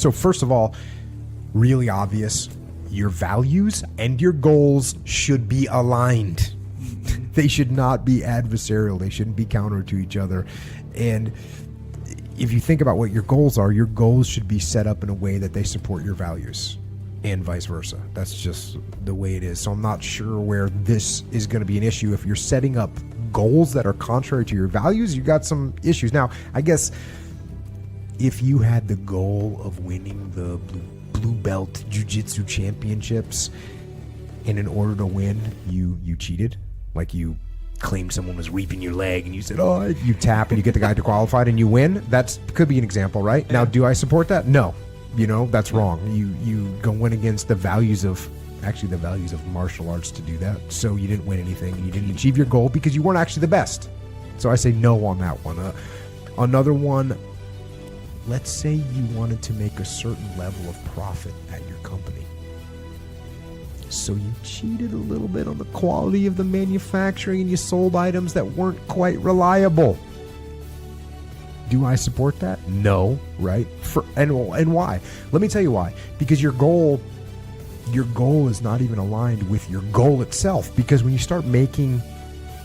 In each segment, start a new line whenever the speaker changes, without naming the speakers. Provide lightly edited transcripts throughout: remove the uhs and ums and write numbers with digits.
So first of all, really obvious, your values and your goals should be aligned. They should not be adversarial. They shouldn't be counter to each other. And if you think about what your goals are, your goals should be set up in a way that they support your values and vice versa. That's just the way it is. So I'm not sure where this is going to be an issue. If you're setting up goals that are contrary to your values, you got some issues. Now, I guess if you had the goal of winning the blue belt jiu-jitsu championships, and in order to win, you cheated, like you claimed someone was reaping your leg and you said, oh, you tap and you get the guy to qualified and you win. That could be an example, right? Now, do I support that? No. That's wrong. You go in against the values of martial arts to do that. So you didn't win anything and you didn't achieve your goal because you weren't actually the best. So I say no on that one. Another one, let's say you wanted to make a certain level of profit at your company. So you cheated a little bit on the quality of the manufacturing and you sold items that weren't quite reliable. Do I support that? No, right? And why? Let me tell you why. Because your goal is not even aligned with your goal itself. Because when you start making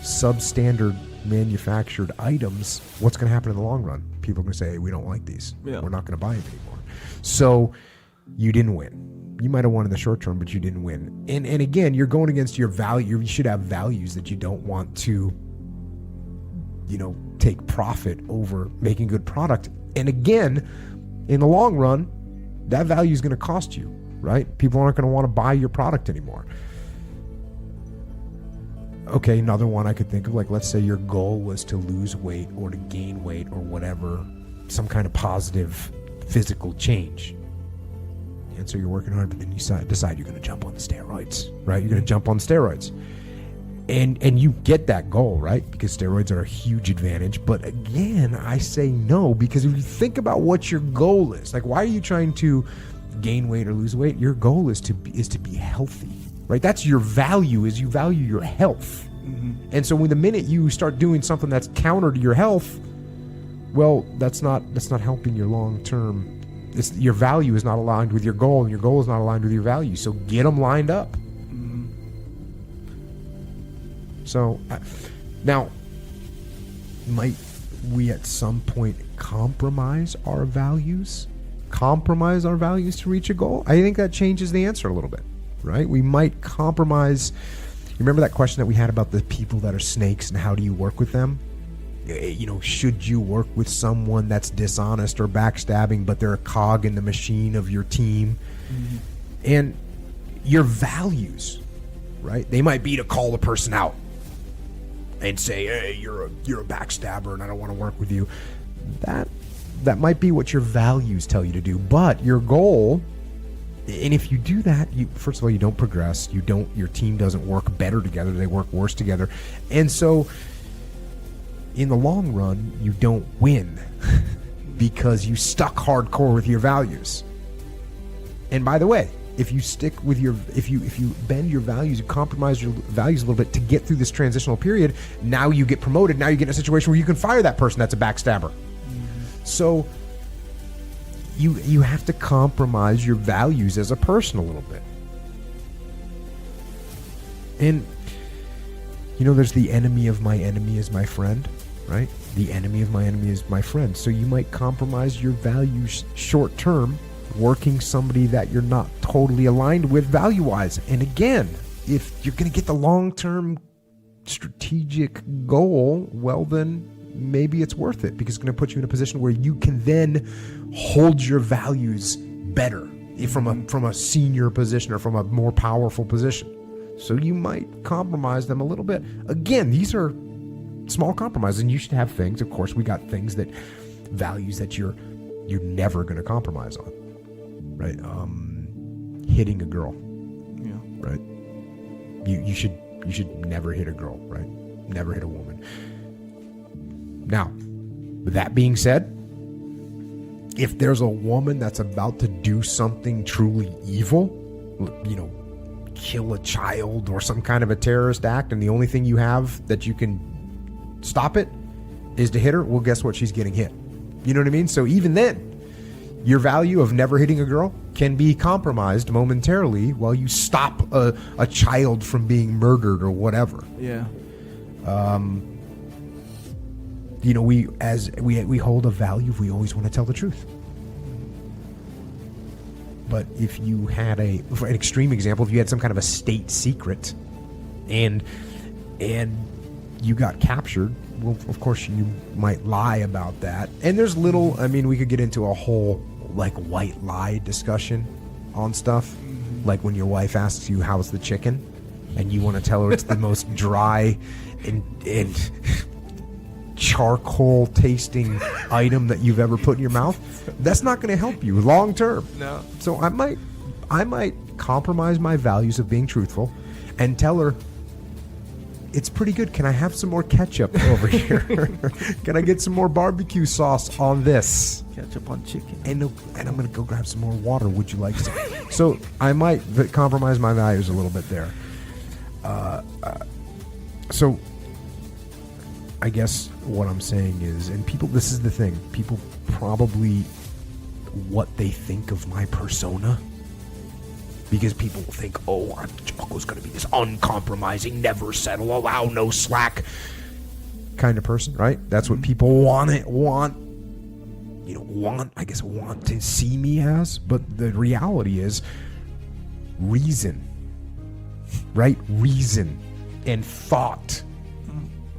substandard manufactured items, what's going to happen in the long run? People are going to say, hey, we don't like these. Yeah. We're not going to buy it anymore. So you didn't win. You might have won in the short term, but you didn't win. And again, you're going against your value. You should have values that you don't want to, take profit over making good product. And again, in the long run, that value is going to cost you, right? People aren't going to want to buy your product anymore. Okay, another one I could think of, like, let's say your goal was to lose weight or to gain weight or whatever, some kind of positive physical change. And so you're working hard, but then you decide you're going to jump on the steroids, right? You're going to jump on steroids. And you get that goal, right? Because steroids are a huge advantage. But again, I say no, because if you think about what your goal is, like, why are you trying to gain weight or lose weight? Your goal is to be healthy, right? That's your value, is you value your health. Mm-hmm. And so when the minute you start doing something that's counter to your health, well, that's not helping your long-term. Your value is not aligned with your goal, and your goal is not aligned with your value. So get them lined up. Mm-hmm. So now, might we at some point compromise our values to reach a goal? I think that changes the answer a little bit, right? We might compromise. Remember that question that we had about the people that are snakes and how do you work with them? Should you work with someone that's dishonest or backstabbing, but they're a cog in the machine of your team? Mm-hmm. And your values, right? They might be to call the person out and say, hey, you're a backstabber and I don't want to work with you. That might be what your values tell you to do. But your goal, and if you do that, first of all, you don't progress. Your team doesn't work better together. They work worse together. And so in the long run, you don't win because you stuck hardcore with your values. And by the way, if you bend your values, you compromise your values a little bit to get through this transitional period, now you get promoted. Now you get in a situation where you can fire that person that's a backstabber. Mm-hmm. So you have to compromise your values as a person a little bit. And there's the enemy of my enemy is my friend. Right? The enemy of my enemy is my friend. So you might compromise your values short term, working somebody that you're not totally aligned with value-wise. And again, if you're going to get the long-term strategic goal, well, then maybe it's worth it, because it's going to put you in a position where you can then hold your values better from a senior position or from a more powerful position. So you might compromise them a little bit. Again, these are small compromises, and you should have things. Of course, we got values that you're never going to compromise on, right? Hitting a girl, yeah, right? You should never hit a girl, right? Never hit a woman. Now, with that being said, if there's a woman that's about to do something truly evil, kill a child or some kind of a terrorist act, and the only thing you have that you can stop it is to hit her, well, guess what? She's getting hit. You know what I mean? So even then, Your value of never hitting a girl can be compromised momentarily while you stop a child from being murdered or whatever.
Yeah.
We hold a value. We always want to tell the truth. But if you had for an extreme example, if you had some kind of a state secret, and you got captured, well, of course you might lie about that. And there's we could get into a whole like white lie discussion on stuff. Like when your wife asks you, how's the chicken? And you want to tell her it's the most dry and charcoal tasting item that you've ever put in your mouth. That's not going to help you long term.
No.
So I might compromise my values of being truthful and tell her, it's pretty good. Can I have some more ketchup over here? Can I get some more barbecue sauce on this?
Ketchup on chicken.
And I'm going to go grab some more water. Would you like some? So I might compromise my values a little bit there. So I guess what I'm saying is, and people, this is the thing, people probably what they think of my persona, because people think, Jocko's going to be this uncompromising, never settle, allow no slack kind of person, right? That's what people want to see me as. But the reality is reason, right? Reason and thought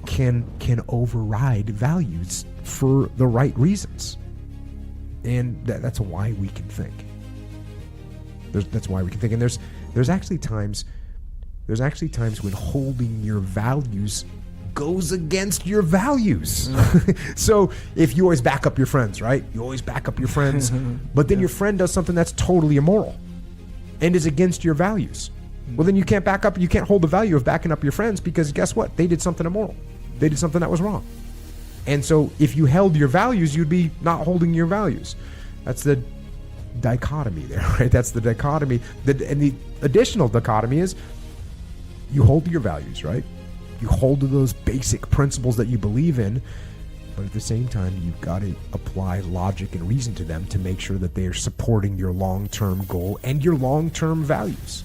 can override values for the right reasons, and that's why we can think. That's why we can think. And there's actually times when holding your values goes against your values. So if you always back up your friends, right? You always back up your friends, but then your friend does something that's totally immoral and is against your values. Well, then you can't hold the value of backing up your friends, because guess what? They did something immoral. They did something that was wrong. And so if you held your values, you'd be not holding your values. That's the dichotomy there, right? That's the dichotomy. And the additional dichotomy is you hold to your values, right? You hold to those basic principles that you believe in, but at the same time, you've got to apply logic and reason to them to make sure that they are supporting your long-term goal and your long-term values.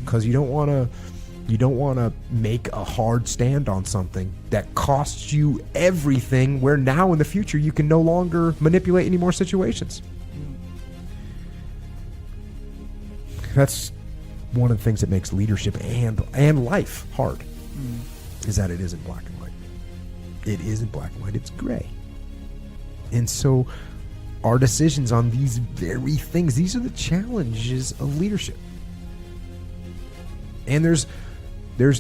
Because you don't want to make a hard stand on something that costs you everything, where now in the future you can no longer manipulate any more situations. That's one of the things that makes leadership and life hard, is that it isn't black and white. It isn't black and white, it's gray. And so our decisions on these very things, these are the challenges of leadership. And there's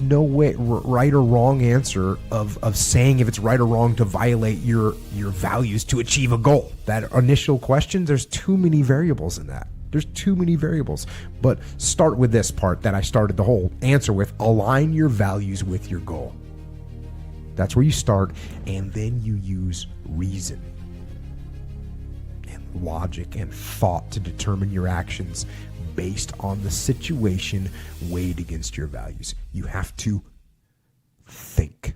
no way, right or wrong answer of saying if it's right or wrong to violate your values to achieve a goal. That initial question, there's too many variables in that. There's too many variables. But start with this part that I started the whole answer with. Align your values with your goal. That's where you start, and then you use reason and logic and thought to determine your actions based on the situation weighed against your values. You have to think.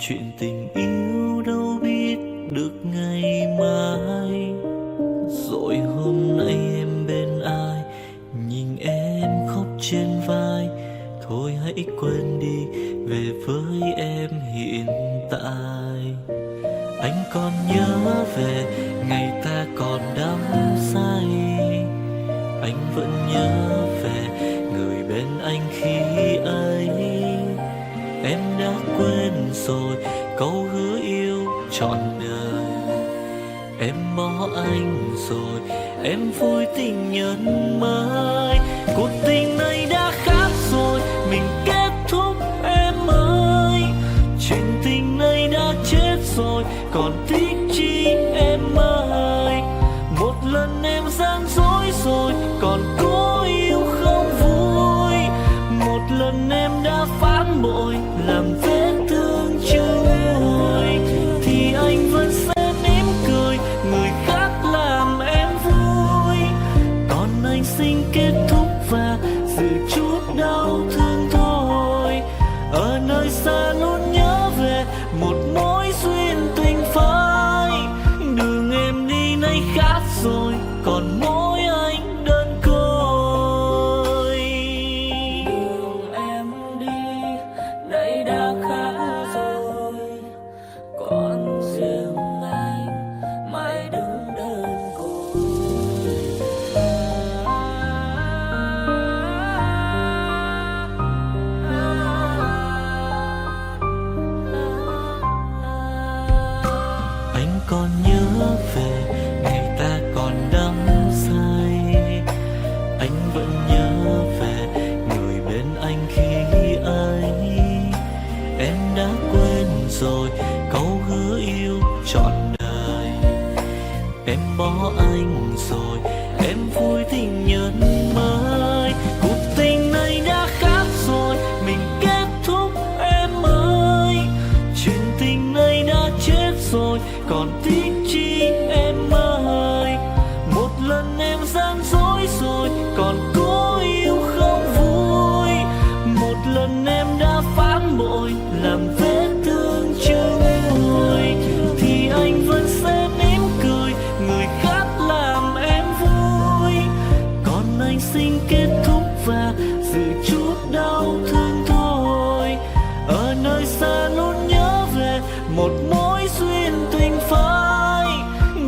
chuyện tình yêu đâu biết được ngày mai. Rồi hôm nay em bên ai, nhìn em khóc trên vai. Thôi hãy quên đi, về với em hiện tại. Anh còn nhớ về ngày ta còn đắm say. Anh vẫn nhớ về người bên anh khi ấy. Em đã quên rồi câu hứa yêu trọn đời. Em bỏ anh rồi, em vui tình nhân mới. Cuộc tình này đã khác rồi, mình kết thúc em ơi. Chuyện tình này đã chết rồi, còn tiếc chi em ơi. Một lần em gian dối rồi, còn cố yêu không vui. Một lần em đã phản bội, làm vết thương chưa nguôi. Thì anh vẫn sẽ mỉm cười, người khác làm em vui. Còn anh xin kết thúc và giữ chút đau thương thôi. Ở nơi xa luôn nhớ về một mối duyên tình phai. Đường em đi nay khác rồi, còn mỗi anh đơn côi.
Đường em đi nay đã khác rồi, còn riêng anh mãi đứng đơn côi.
Anh còn nhớ về ngày ta còn đắm say. Anh vẫn nhớ về người bên anh khi ấy. Em đã quên rồi câu hứa yêu trọn đời. Em bỏ anh rồi, em vui tình nhân mới. Cuộc tình này đã khác rồi, mình kết thúc em ơi. Chuyện tình này đã chết rồi, còn tiếc chi em ơi. Một lần em gian dối rồi, còn cố yêu không vui. Một lần em đã phản bội, làm vết thương chưa nguôi. Thì anh vẫn sẽ mỉm cười, người khác làm em vui. Còn anh xin kết thúc và giữ chút đau thương thôi. Ở nơi xa luôn nhớ về một mối duyên tình phai.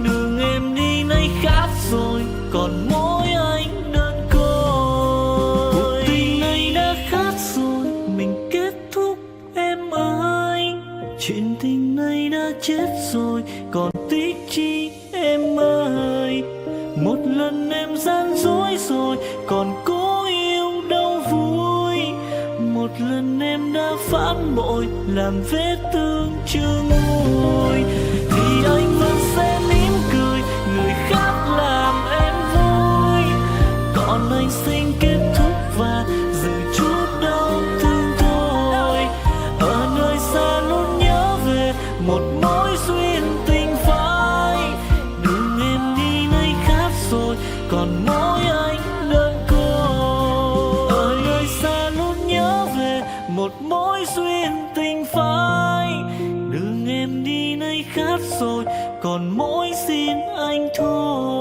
Đường em đi nay khác rồi, còn mỗi anh đơn côi. Cuộc tình này đã khác rồi, mình kết thúc em ơi. Chuyện tình này đã chết rồi, còn tiếc chi em ơi. Một lần em gian dối rồi, còn cố yêu đâu vui. Một lần em đã phản bội, làm vết thương chưa nguôi. Thì anh vẫn sẽ mỉm cười, người khác làm em vui. Còn anh xin kết thúc và giữ chút đau thương thôi. Ở nơi xa luôn nhớ về một mối duyên tình phai. Đường em đi nay khác rồi, còn mỗi anh đơn côi. Ở nơi xa luôn nhớ về một mối duyên tình phai. Đường em đi nay khác rồi, còn mỗi xin anh thôi.